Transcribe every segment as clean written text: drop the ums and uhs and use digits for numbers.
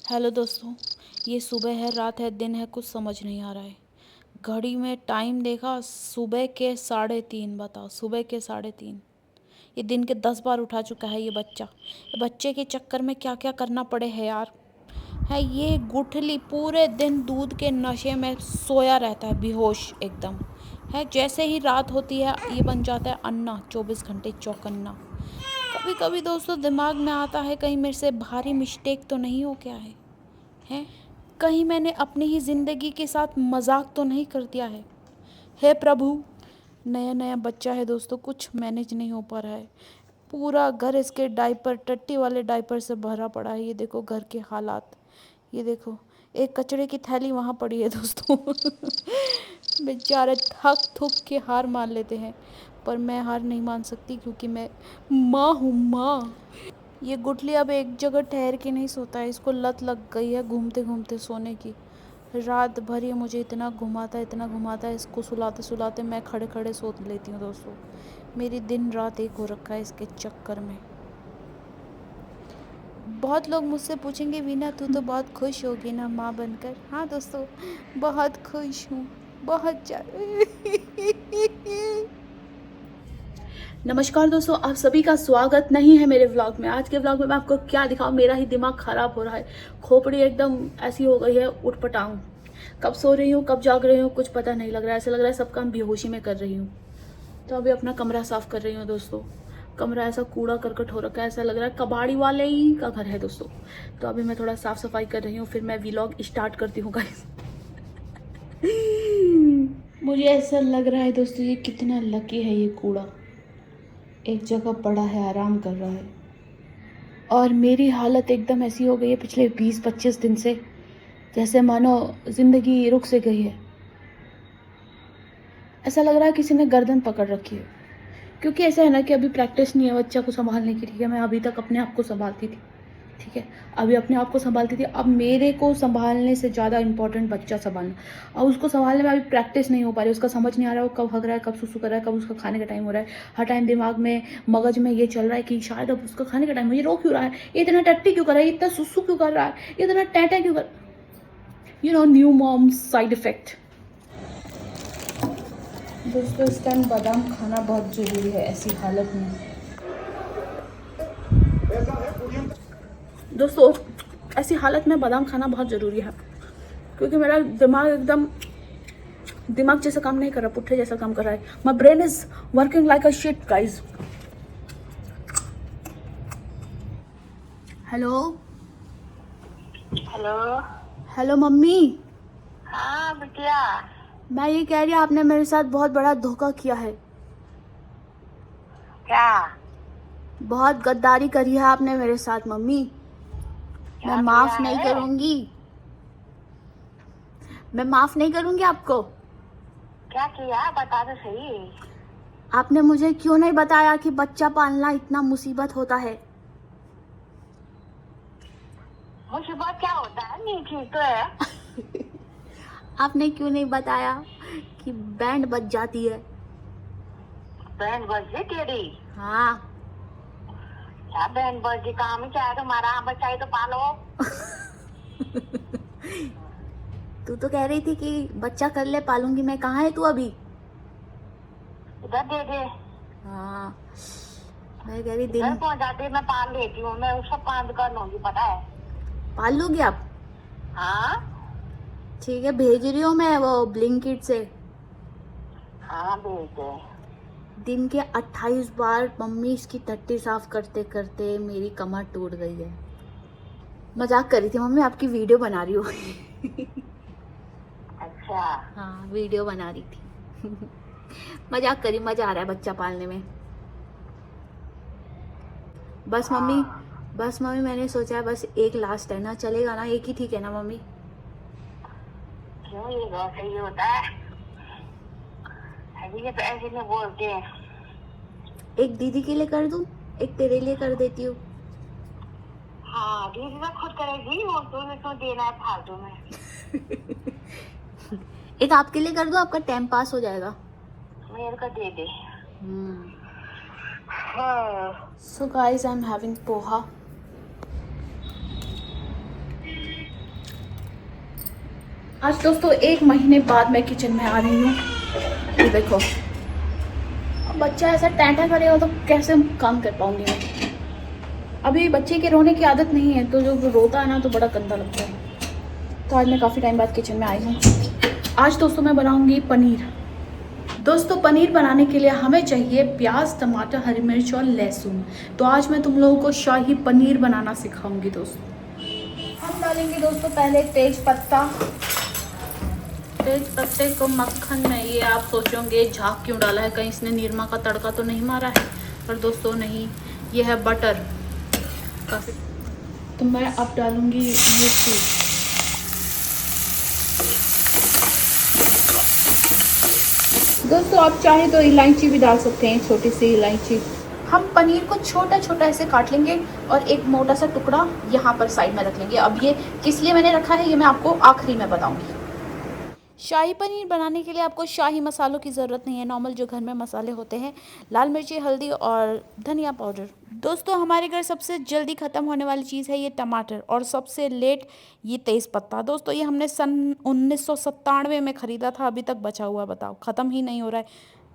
Hello दोस्तों, ये सुबह है, रात है, दिन है, कुछ समझ नहीं आ रहा है। घड़ी में टाइम देखा, सुबह के 3:30। बताओ, सुबह के 3:30। ये दिन के 10 बार उठा चुका है ये बच्चा। ये बच्चे के चक्कर में क्या क्या करना पड़े है यार। है ये गुठली पूरे दिन दूध के नशे में सोया रहता है, बेहोश एकदम। है जैसे ही रात होती है ये बन जाता है अन्ना, 24 घंटे चौकन्ना। कभी कभी दोस्तों दिमाग में आता है कहीं मेरे से भारी मिस्टेक तो नहीं हो क्या है, कहीं मैंने अपनी ही ज़िंदगी के साथ मजाक तो नहीं कर दिया है। हे प्रभु। नया नया बच्चा है दोस्तों, कुछ मैनेज नहीं हो पा रहा है। पूरा घर इसके डायपर, टट्टी वाले डायपर से भरा पड़ा है। ये देखो घर के हालात, ये देखो एक कचड़े की थैली वहाँ पड़ी है दोस्तों। बेचारे थक थक के हार मान लेते हैं, पर मैं हार नहीं मान सकती क्योंकि मैं माँ हूँ, माँ। ये गुठली अब एक जगह ठहर के नहीं सोता है, इसको लत लग गई है घूमते घूमते सोने की। रात भर ये मुझे इतना घुमाता है, इसको सुलाते सुलाते मैं खड़े खड़े सो लेती हूँ दोस्तों। मेरी दिन रात एक हो रखा है इसके चक्कर में। बहुत लोग मुझसे पूछेंगे, वीना तू तो बहुत खुश होगी ना माँ बनकर। हाँ दोस्तों, बहुत खुश हूँ, बहुत नमस्कार दोस्तों, आप सभी का स्वागत नहीं है मेरे व्लॉग में। आज के व्लॉग में मैं आपको क्या दिखाऊं, मेरा ही दिमाग खराब हो रहा है। खोपड़ी एकदम ऐसी हो गई है उठपटांग। कब सो रही हूँ कब जाग रही हूँ कुछ पता नहीं लग रहा है। ऐसा लग रहा है सब काम बेहोशी में कर रही हूँ। तो अभी अपना कमरा साफ कर रही हूँ दोस्तों। कमरा ऐसा कूड़ा करकट हो रखा है, ऐसा लग रहा है कबाड़ी वाले ही का घर है दोस्तों। तो अभी मैं थोड़ा साफ सफाई कर रही हूँ, फिर मैं व्लॉग स्टार्ट करती हूँ गाइस। मुझे ऐसा लग रहा है दोस्तों, ये कितना लकी है, ये कूड़ा एक जगह पड़ा है, आराम कर रहा है। और मेरी हालत एकदम ऐसी हो गई है पिछले 20-25 दिन से, जैसे मानो जिंदगी रुक से गई है। ऐसा लग रहा है किसी ने गर्दन पकड़ रखी है। क्योंकि ऐसा है ना कि अभी प्रैक्टिस नहीं है बच्चा को संभालने की। ठीक है, मैं अभी तक अपने आप को संभालती थी, ठीक है, अभी अपने आप को संभालती थी। अब मेरे को संभालने से ज़्यादा इंपॉर्टेंट बच्चा संभालना। और उसको संभालने में अभी प्रैक्टिस नहीं हो पा रही। उसका समझ नहीं आ रहा है वो कब हग रहा है, कब सुसु कर रहा है, कब उसका खाने का टाइम हो रहा है। हर टाइम दिमाग में, मगज में ये चल रहा है कि शायद अब उसका खाने का टाइम हो, ये रो क्यों रहा है, ये इतना टट्टी क्यों कर रहा है, इतना सुसु क्यों कर रहा है, ये इतना टैटा क्यों कर। New mom side effect. दोस्तों इस टाइम बादाम खाना बहुत ज़रूरी है ऐसी हालत में। दोस्तों ऐसी हालत में बादाम खाना बहुत ज़रूरी है, क्योंकि मेरा दिमाग एकदम दिमाग जैसा काम नहीं कर रहा, पुट्ठे जैसा काम कर रहा है। My brain is working like a shit guys. Hello hello. Hello mummy. हाँ बिटिया। मैं ये कह रही हूँ, आपने मेरे साथ बहुत बड़ा धोखा किया है। क्या बहुत गद्दारी करी है आपने मेरे साथ मम्मी। मैं क्या किया माफ नहीं है? करूंगी, मैं माफ नहीं करूंगी आपको। क्या किया बता तो सही। आपने मुझे क्यों नहीं बताया कि बच्चा पालना इतना मुसीबत होता है। मुसीबत क्या होता है, नहीं ठीक तो है। आपने क्यों नहीं बताया कि बैंड बज जाती है। बहन बजी तेरी। हाँ। क्या बहन बजी काम ही चाहे तुम्हारा बच्चा ही तो पालो। तू तो कह रही थी कि बच्चा कर ले पालूंगी मैं, कहाँ है तू अभी। इधर दे दे। हाँ, मैं कह रही घर दिन पहुंच जाती मैं पाल लेती हूँ, मैं उसको पाल कर लूंगी पता है। पाल लोगी आप। हाँ ठीक है, भेज रही हूँ मैं वो ब्लिंकिट से। हाँ भेज दे। दिन के 28 बार मम्मी इसकी टट्टी साफ करते करते मेरी कमर टूट गई है। मजाक कर रही थी मम्मी, आपकी वीडियो बना रही हूँ। अच्छा हाँ वीडियो बना रही थी। मजाक करी, मजा आ रहा है बच्चा पालने में। बस मम्मी, हाँ। बस मम्मी मैंने सोचा है बस एक लास्ट है ना, चलेगा ना, एक ही ठीक है ना मम्मी। क्यों ये बहुत सही होता है, अभी ये तो ऐसे में बोलते हैं। एक दीदी के लिए कर दूं, एक तेरे लिए कर देती हूँ। हाँ दीदी तो खुद करेगी, वो तो देना है फालतू में। एक आपके लिए कर दूं, आपका टाइम पास हो जाएगा। मेरे को दे दे। So guys, I'm having poha. आज दोस्तों 1 महीने बाद मैं किचन में आ रही हूँ। ये देखो, अब बच्चा ऐसा टैंटा करेगा तो कैसे काम कर पाऊंगी मैं। अभी बच्चे के रोने की आदत नहीं है, तो जो रोता है ना तो बड़ा गंदा लगता है। तो आज मैं काफ़ी टाइम बाद किचन में आई हूँ। आज दोस्तों मैं बनाऊंगी पनीर। दोस्तों पनीर बनाने के लिए हमें चाहिए प्याज, टमाटर, हरी मिर्च और लहसुन। तो आज मैं तुम लोगों को शाही पनीर बनाना सिखाऊंगी दोस्तों। हम डालेंगे दोस्तों पहले तेज पत्ता। तेज पत्ते को मक्खन में, ये आप सोचोगे झाग क्यों डाला है, कहीं इसने निरमा का तड़का तो नहीं मारा है, पर दोस्तों नहीं, ये है बटर काफ़ी। तो मैं अब डालूंगी मिर्ची। दोस्तों आप चाहे तो इलायची भी डाल सकते हैं, छोटी सी इलायची। हम पनीर को छोटा छोटा ऐसे काट लेंगे और एक मोटा सा टुकड़ा यहाँ पर साइड में रख लेंगे। अब ये किस लिए मैंने रखा है ये मैं आपको आखिरी में बताऊंगी। शाही पनीर बनाने के लिए आपको शाही मसालों की ज़रूरत नहीं है, नॉर्मल जो घर में मसाले होते हैं, लाल मिर्ची, हल्दी और धनिया पाउडर। दोस्तों हमारे घर सबसे जल्दी ख़त्म होने वाली चीज़ है ये टमाटर, और सबसे लेट ये तेज़ पत्ता। दोस्तों ये हमने सन 1997 में ख़रीदा था, अभी तक बचा हुआ, बताओ ख़त्म ही नहीं हो रहा है।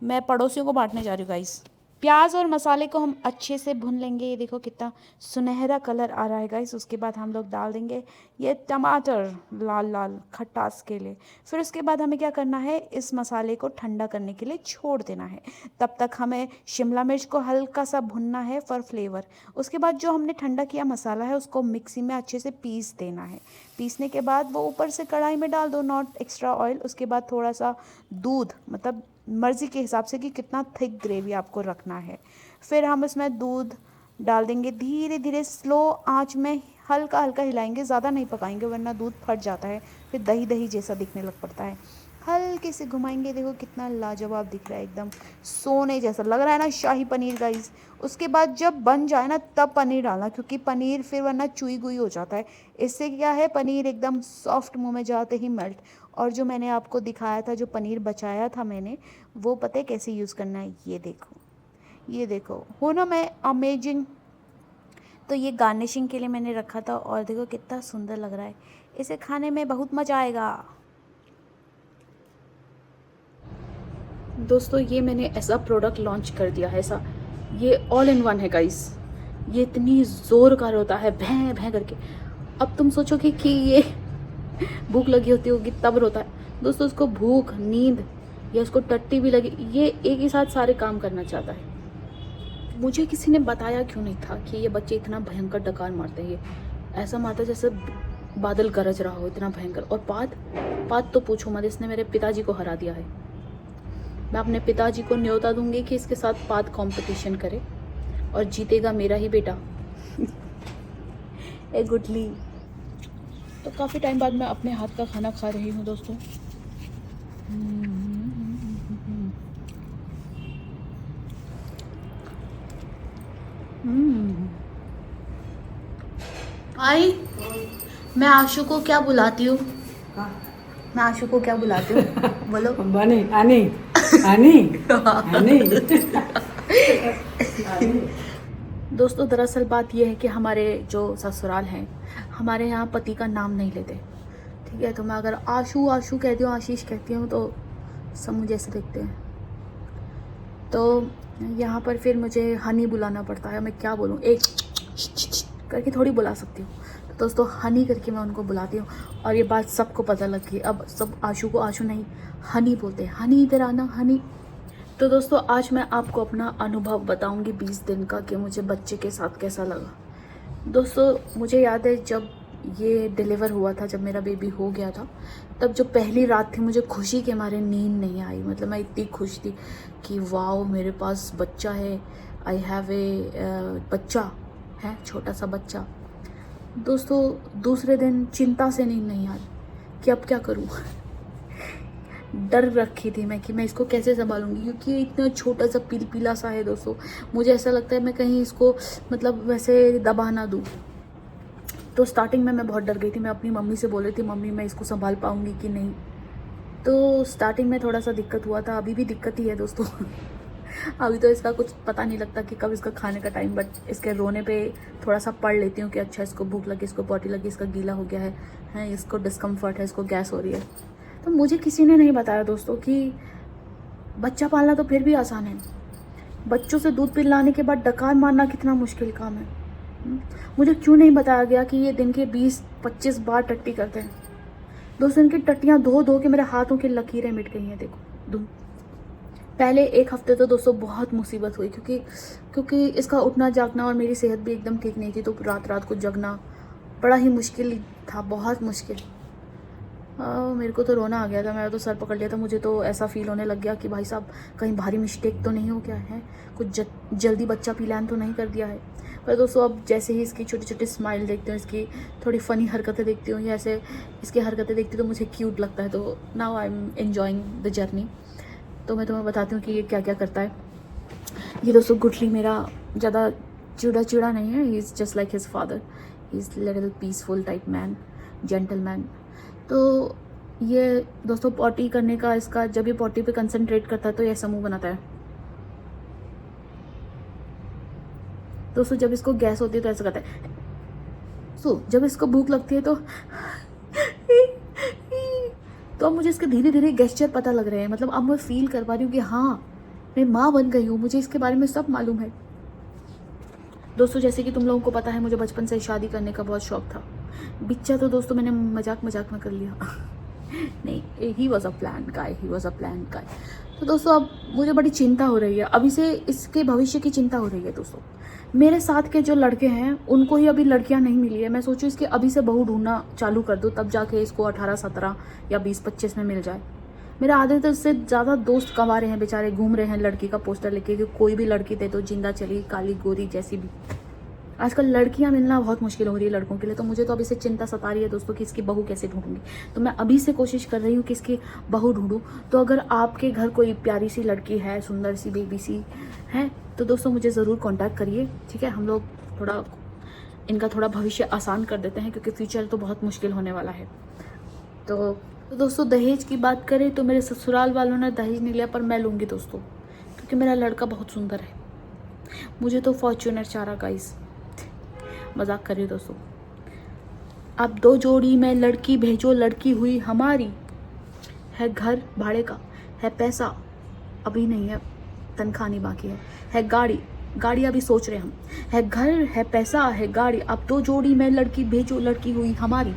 मैं पड़ोसियों को बांटने जा रही हूँ गाइस। प्याज और मसाले को हम अच्छे से भून लेंगे। ये देखो कितना सुनहरा कलर आ रहा है गाइस। उसके बाद हम लोग डाल देंगे ये टमाटर लाल लाल खटास के लिए। फिर उसके बाद हमें क्या करना है, इस मसाले को ठंडा करने के लिए छोड़ देना है। तब तक हमें शिमला मिर्च को हल्का सा भुनना है फॉर फ्लेवर। उसके बाद जो हमने ठंडा किया मसाला है उसको मिक्सी में अच्छे से पीस देना है। पीसने के बाद वो ऊपर से कढ़ाई में डाल दो, नॉट एक्स्ट्रा ऑयल। उसके बाद थोड़ा सा दूध, मतलब मर्ज़ी के हिसाब से कि कितना थिक ग्रेवी आपको रखना है। फिर हम इसमें दूध डाल देंगे, धीरे धीरे स्लो आंच में हल्का हल्का हिलाएंगे, ज़्यादा नहीं पकाएंगे वरना दूध फट जाता है, फिर दही दही जैसा दिखने लग पड़ता है। हल्के से घुमाएंगे, देखो कितना लाजवाब दिख रहा है, एकदम सोने जैसा लग रहा है ना शाही पनीर गाइस। उसके बाद जब बन जाए ना तब पनीर डालना, क्योंकि पनीर फिर वरना चुई गुई हो जाता है। इससे क्या है, पनीर एकदम सॉफ्ट मुंह में जाते ही मेल्ट। और जो मैंने आपको दिखाया था, जो पनीर बचाया था मैंने, वो पता है कैसे यूज़ करना है, ये देखो, ये देखो, हो ना मैं अमेजिंग। तो ये गार्निशिंग के लिए मैंने रखा था, और देखो कितना सुंदर लग रहा है, इसे खाने में बहुत मज़ा आएगा। दोस्तों ये मैंने ऐसा प्रोडक्ट लॉन्च कर दिया है, ऐसा, ये ऑल इन वन है गाइस। ये इतनी ज़ोर का रोता है, भैं भैं करके। अब तुम सोचोगे कि ये भूख लगी होती होगी तब रोता है। दोस्तों उसको भूख, नींद या उसको टट्टी भी लगी, ये एक ही साथ सारे काम करना चाहता है। मुझे किसी ने बताया क्यों नहीं था कि ये बच्चे इतना भयंकर डकार मारते हैं। ये ऐसा मारता जैसे बादल गरज रहा हो, इतना भयंकर। और पात तो पूछो मत, इसने मेरे पिताजी को हरा दिया है। मैं अपने पिताजी को न्योता दूंगी कि इसके साथ पात कंपटीशन करे और जीतेगा मेरा ही बेटा। ए गुडली। तो काफ़ी टाइम बाद मैं अपने हाथ का खाना खा रही हूँ दोस्तों। भाई मैं आशु को क्या बुलाती हूँ, मैं आशु को क्या बुलाती हूँ बोलो। बनी आनी आनी आनी। दोस्तों दरअसल बात यह है कि हमारे जो ससुराल हैं, हमारे यहाँ पति का नाम नहीं लेते, ठीक है। तो मैं अगर आशु आशु कहती हूँ, आशीष कहती हूँ, तो सब मुझे ऐसे देखते हैं। तो यहाँ पर फिर मुझे हनी बुलाना पड़ता है। मैं क्या बोलूँ, एक करके थोड़ी बुला सकती हूँ। तो दोस्तों हनी करके मैं उनको बुलाती हूँ, और ये बात सबको पता लग गई। अब सब आशु को आशु नहीं, हनी बोलते हैं। हनी इधर आना, हनी। तो दोस्तों आज मैं आपको अपना अनुभव बताऊंगी 20 दिन का, कि मुझे बच्चे के साथ कैसा लगा। दोस्तों मुझे याद है जब ये डिलीवर हुआ था, जब मेरा बेबी हो गया था, तब जो पहली रात थी मुझे खुशी के मारे नींद नहीं आई। मतलब मैं इतनी खुश थी कि वाओ मेरे पास बच्चा है, आई हैव ए बच्चा है, छोटा सा बच्चा। दोस्तों दूसरे दिन चिंता से नींद नहीं आई कि अब क्या करूँ। डर रखी थी मैं कि मैं इसको कैसे संभालूंगी, क्योंकि ये इतना छोटा सा पीला सा है दोस्तों। मुझे ऐसा लगता है मैं कहीं इसको मतलब वैसे दबा ना दूँ। तो स्टार्टिंग में मैं बहुत डर गई थी। मैं अपनी मम्मी से बोल रही थी, मम्मी मैं इसको संभाल पाऊँगी कि नहीं। तो स्टार्टिंग में थोड़ा सा दिक्कत हुआ था, अभी भी दिक्कत ही है दोस्तों। अभी तो इसका कुछ पता नहीं लगता कि कब इसका खाने का टाइम, बट इसके रोने पे थोड़ा सा पढ़ लेती हूँ कि अच्छा इसको भूख लगी, इसको पॉटी लगी, इसका गीला हो गया है, इसको डिस्कम्फर्ट है, इसको गैस हो रही है। तो मुझे किसी ने नहीं बताया दोस्तों कि बच्चा पालना तो फिर भी आसान है, बच्चों से दूध पिलाने के बाद डकार मारना कितना मुश्किल काम है। मुझे क्यों नहीं बताया गया कि ये दिन के 20-25 बार टट्टी करते हैं। दोस्तों इनकी टट्टियाँ धो धो के मेरे हाथों की लकीरें मिट गई हैं, देखो। पहले एक हफ्ते तो दोस्तों बहुत मुसीबत हुई, क्योंकि इसका उठना जागना और मेरी सेहत भी एकदम ठीक नहीं थी, तो रात रात को जगना बड़ा ही मुश्किल था, बहुत मुश्किल। मेरे को तो रोना आ गया था, मेरा तो सर पकड़ लिया था। मुझे तो ऐसा फील होने लग गया कि भाई साहब कहीं भारी मिस्टेक तो नहीं हो गया है, कुछ जल्दी बच्चा पिलान तो नहीं कर दिया है। पर दोस्तों अब जैसे ही इसकी छोटी छोटी स्माइल देखती हूँ, इसकी थोड़ी फ़नी हरकतें देखती हूँ, या ऐसे इसकी हरकतें देखती हूँ तो मुझे क्यूट लगता है। तो now I am enjoying the journey. तो मैं तुम्हें बताती हूँ कि ये क्या क्या करता है। ये दोस्तों गुटली मेरा ज़्यादा चिड़ा नहीं है, he is just like his father, he is little peaceful type man, gentleman. तो ये दोस्तों पॉटी करने का इसका, जब ये पॉटी पे कंसंट्रेट करता है तो ये ऐसा मुंह बनाता है। दोस्तों जब इसको गैस होती है तो ऐसा करता है। जब इसको भूख लगती है तो अब मुझे इसके धीरे धीरे गेस्चर पता लग रहे हैं। मतलब अब मैं फील कर पा रही हूँ कि हाँ मैं माँ बन गई हूँ, मुझे इसके बारे में सब मालूम है। दोस्तों जैसे कि तुम लोगों को पता है, मुझे बचपन से शादी करने का बहुत शौक था। बिच्चा तो दोस्तों मैंने मजाक में कर लिया नहीं, ही वॉज अ प्लान गाय। तो दोस्तों अब मुझे बड़ी चिंता हो रही है, अभी से इसके भविष्य की चिंता हो रही है। दोस्तों मेरे साथ के जो लड़के हैं उनको ही अभी लड़कियां नहीं मिली है। मैं सोचूं इसके अभी से बहू ढूंढना चालू कर दूं, तब जाके इसको 18-17 या 20-25 में मिल जाए। मेरे आधे तो इससे ज़्यादा दोस्त कमा रहे हैं बेचारे, घूम रहे हैं लड़की का पोस्टर लेके कि कोई भी लड़की दे तो जिंदा चली, काली गोरी जैसी भी। आजकल लड़कियां मिलना बहुत मुश्किल हो रही है लड़कों के लिए। तो मुझे तो अभी से चिंता सता रही है दोस्तों कि इसकी बहू कैसे ढूंढूंगी। तो मैं अभी से कोशिश कर रही हूँ कि इसकी बहू ढूंढूं। तो अगर आपके घर कोई प्यारी सी लड़की है, सुंदर सी बेबी सी है, तो दोस्तों मुझे ज़रूर कांटेक्ट करिए, ठीक है। हम लोग थोड़ा इनका थोड़ा भविष्य आसान कर देते हैं, क्योंकि फ्यूचर तो बहुत मुश्किल होने वाला है। तो दोस्तों दहेज की बात करें तो मेरे ससुराल वालों ने दहेज नहीं लिया, पर मैं लूँगी दोस्तों, क्योंकि मेरा लड़का बहुत सुंदर है। मुझे तो फॉर्च्यूनर चारा गाइस, मजाक कर रही हूँ दोस्तों। अब 2 जोड़ी में लड़की भेजो, लड़की हुई हमारी। है घर भाड़े का, है पैसा अभी नहीं है, तनख्वाह नहीं बाकी है गाड़ी अभी सोच रहे हम। है घर, है पैसा, है गाड़ी, अब 2 जोड़ी में लड़की भेजो, लड़की हुई हमारी।